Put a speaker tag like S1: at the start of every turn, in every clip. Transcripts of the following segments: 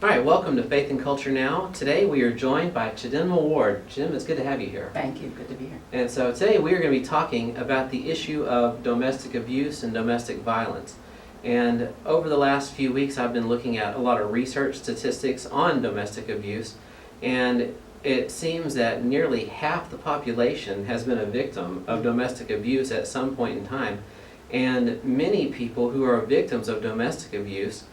S1: All right, welcome to Faith and Culture Now. Today we are joined by Chidinma Ward. Chidinma, it's good to have you here.
S2: Thank you. Good to be here.
S1: And so today we are going to be talking about the issue of domestic abuse and domestic violence. And over the last few weeks I've been looking at a lot of research statistics on domestic abuse, and it seems that nearly half the population has been a victim of domestic abuse at some point in time. And many people who are victims of domestic abuse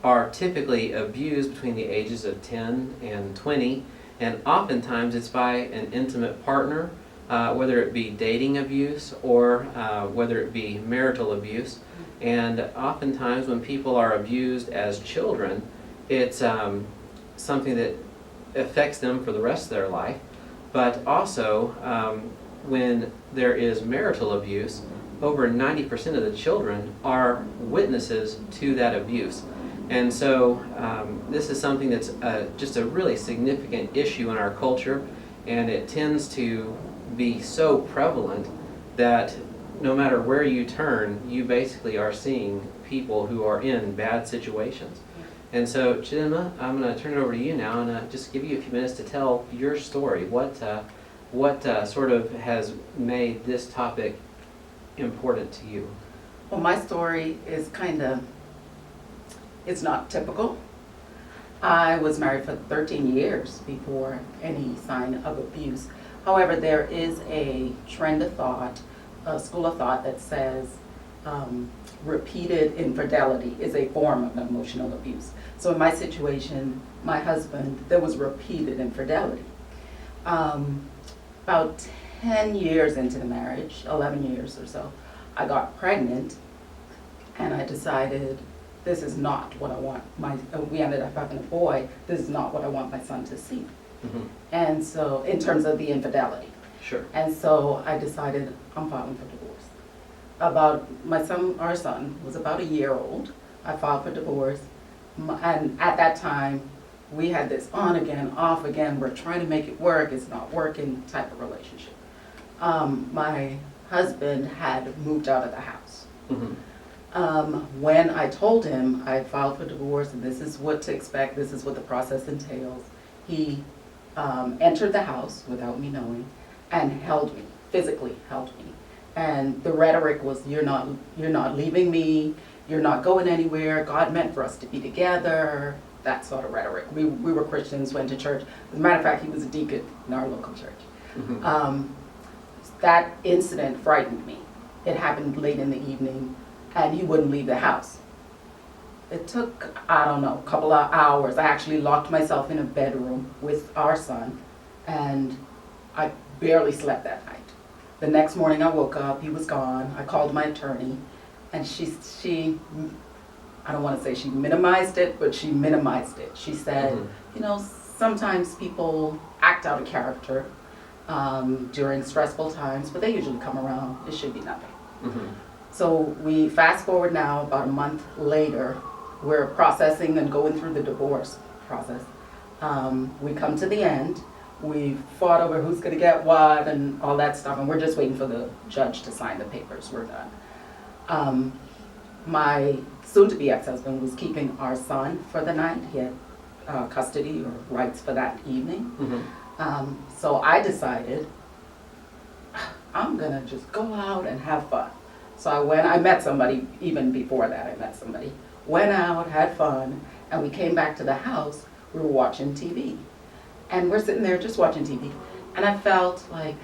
S1: are typically abused between the ages of 10 and 20, and oftentimes it's by an intimate partner, whether it be dating abuse or whether it be marital abuse. And oftentimes when people are abused as children, it's something that affects them for the rest of their life. But also when there is marital abuse, over 90% of the children are witnesses to that abuse. And so this is something that's just a really significant issue in our culture, and it tends to be so prevalent that no matter where you turn, you basically are seeing people who are in bad situations. And so, Chidinma, I'm going to turn it over to you now and just give you a few minutes to tell your story. What sort of has made this topic important to you?
S2: Well, my story is it's not typical. I was married for 13 years before any sign of abuse. However, there is a trend of thought, a school of thought that says repeated infidelity is a form of emotional abuse. So in my situation, my husband, there was repeated infidelity. About 10 years into the marriage, 11 years or so, I got pregnant, and I decided this is not what I want. We ended up having a boy. This is not what I want my son to see.
S1: Mm-hmm.
S2: And so, in terms of the infidelity.
S1: Sure.
S2: And so I decided I'm filing for divorce. Our son was about a year old. I filed for divorce, and at that time, we had this on again, off again. We're trying to make it work. It's not working type of relationship. My husband had moved out of the house.
S1: Mm-hmm.
S2: When I told him I filed for divorce and this is what to expect, this is what the process entails, he entered the house without me knowing and held me, physically held me. And the rhetoric was, you're not leaving me, you're not going anywhere, God meant for us to be together, that sort of rhetoric. We were Christians, went to church. As a matter of fact, he was a deacon in our local church. Mm-hmm. That incident frightened me. It happened late in the evening, and he wouldn't leave the house. It took, a couple of hours. I actually locked myself in a bedroom with our son, and I barely slept that night. The next morning I woke up, he was gone. I called my attorney, and she I don't want to say she minimized it, but she minimized it. She said, sometimes people act out of character during stressful times, but they usually come around. It should be nothing. Mm-hmm. So we fast forward now, about a month later, we're processing and going through the divorce process. We come to the end. We fought over who's going to get what and all that stuff, and we're just waiting for the judge to sign the papers. We're done. My soon-to-be ex-husband was keeping our son for the night. He had custody or rights for that evening. Mm-hmm. So I decided I'm going to just go out and have fun. So I met somebody, even before that I met somebody, went out, had fun, and we came back to the house. We were watching TV. And we're sitting there just watching TV. And I felt like,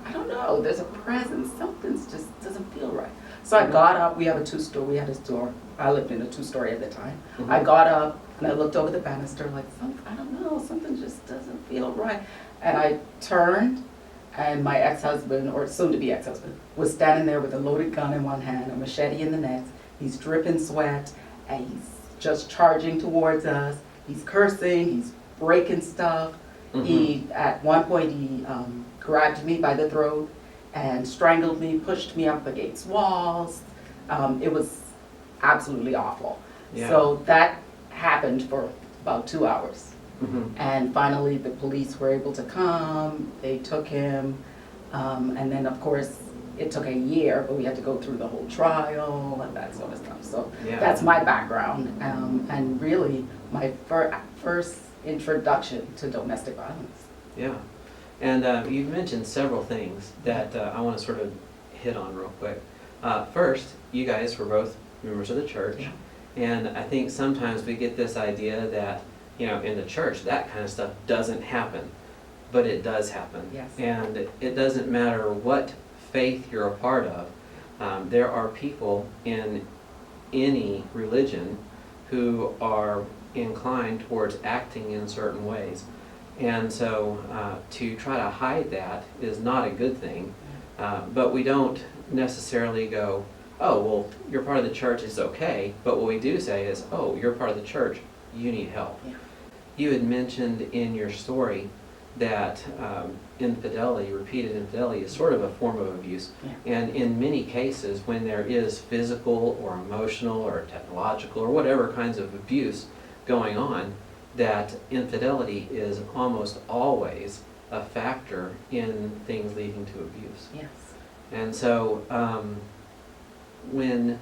S2: I don't know, there's a presence, something just doesn't feel right. So I got up, we had a store. I lived in a two-story at the time. Mm-hmm. I got up and I looked over the banister like, I don't know, something just doesn't feel right. And I turned, and my ex-husband, or soon-to-be ex-husband, was standing there with a loaded gun in one hand, a machete in the next. He's dripping sweat, and he's just charging towards us. He's cursing, he's breaking stuff. Mm-hmm. At one point, he grabbed me by the throat and strangled me, pushed me up against walls. It was absolutely awful. Yeah. So that happened for about 2 hours. Mm-hmm. And finally the police were able to come, they took him, and then of course it took a year, but we had to go through the whole trial and that sort of stuff. So
S1: Yeah.
S2: that's my background, and really my first introduction to domestic violence.
S1: Yeah. And you've mentioned several things that I want to sort of hit on real quick. First, you guys were both members of the church.
S2: Yeah.
S1: And I think sometimes we get this idea that, in the church, that kind of stuff doesn't happen. But it does happen.
S2: Yes.
S1: And it doesn't matter what faith you're a part of. There are people in any religion who are inclined towards acting in certain ways. And so to try to hide that is not a good thing. But we don't necessarily go, oh, well, you're part of the church, it's okay. But what we do say is, oh, you're part of the church, you need help.
S2: Yeah.
S1: You had mentioned in your story that infidelity, repeated infidelity, is sort of a form of abuse.
S2: Yeah.
S1: And in many cases, when there is physical or emotional or technological or whatever kinds of abuse going on, that infidelity is almost always a factor in things leading to abuse.
S2: Yes.
S1: And so when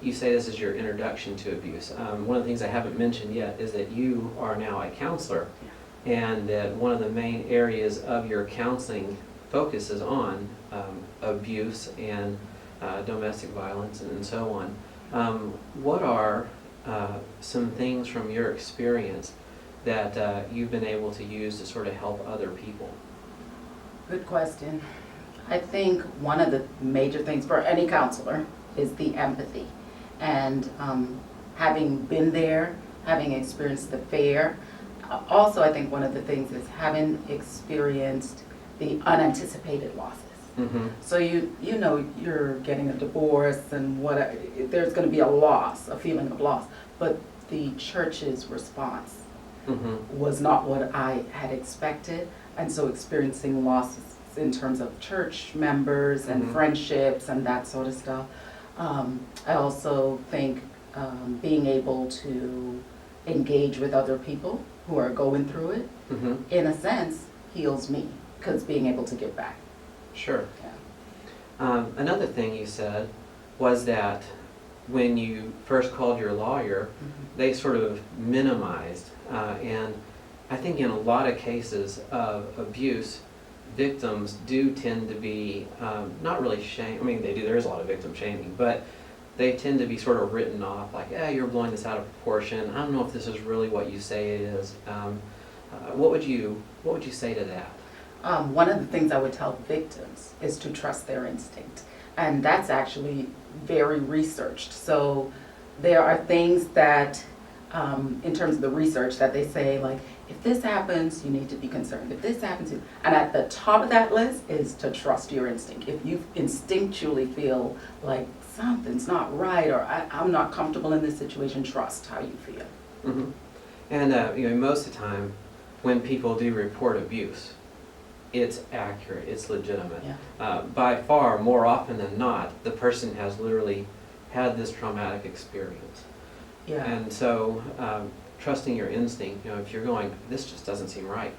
S1: you say this is your introduction to abuse, one of the things I haven't mentioned yet is that you are now a counselor, and that one of the main areas of your counseling focuses on abuse and domestic violence and so on. What are some things from your experience that you've been able to use to sort of help other people?
S2: Good question. I think one of the major things for any counselor is the empathy. And having been there, having experienced the fear, also I think one of the things is having experienced the unanticipated losses.
S1: Mm-hmm.
S2: So you know you're getting a divorce and there's going to be a loss, a feeling of loss, but the church's response was not what I had expected, and so experiencing losses in terms of church members and friendships and that sort of stuff. I also think being able to engage with other people who are going through it, in a sense, heals me, because being able to give back.
S1: Sure.
S2: Yeah.
S1: Another thing you said was that when you first called your lawyer, they sort of minimized. And I think in a lot of cases of abuse, victims do tend to be not really shamed. I mean, they do. There is a lot of victim shaming, but they tend to be sort of written off, like, "Yeah, you're blowing this out of proportion. I don't know if this is really what you say it is." What would you say to that?
S2: One of the things I would tell victims is to trust their instinct, and that's actually very researched. So there are things that, in terms of the research, that they say, like, if this happens, you need to be concerned. If this happens, and at the top of that list is to trust your instinct. If you instinctually feel like something's not right, or I'm not comfortable in this situation, trust how you feel.
S1: Mm-hmm. And most of the time, when people do report abuse, it's accurate, it's legitimate.
S2: Yeah.
S1: By far, more often than not, the person has literally had this traumatic experience.
S2: Yeah.
S1: And so, trusting your instinct, if you're going, this just doesn't seem right,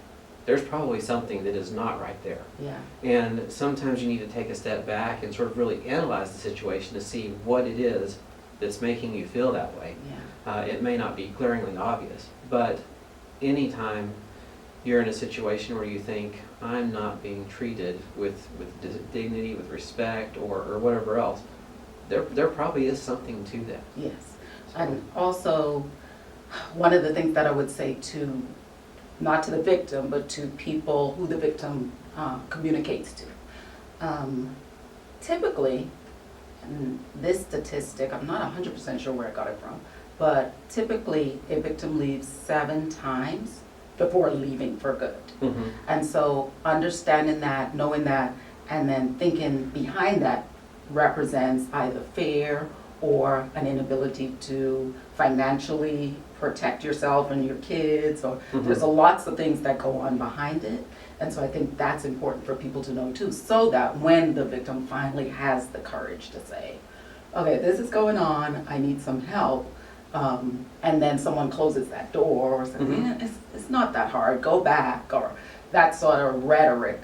S1: there's probably something that is not right there.
S2: Yeah.
S1: And sometimes you need to take a step back and sort of really analyze the situation to see what it is that's making you feel that way.
S2: Yeah.
S1: It may not be glaringly obvious, but anytime you're in a situation where you think, I'm not being treated with dignity, with respect, or whatever else, there probably is something to that.
S2: Yes. And also, one of the things that I would say to, not to the victim, but to people who the victim communicates to. Typically, and this statistic, I'm not 100% sure where I got it from, but typically a victim leaves 7 times before leaving for good.
S1: Mm-hmm.
S2: And so understanding that, knowing that, and then thinking behind that represents either fear or an inability to financially protect yourself and your kids, or there's lots of things that go on behind it. And so I think that's important for people to know too, so that when the victim finally has the courage to say, okay, this is going on, I need some help, and then someone closes that door or says, it's not that hard, go back, or that sort of rhetoric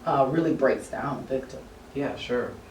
S2: really breaks down a victim.
S1: Yeah, sure.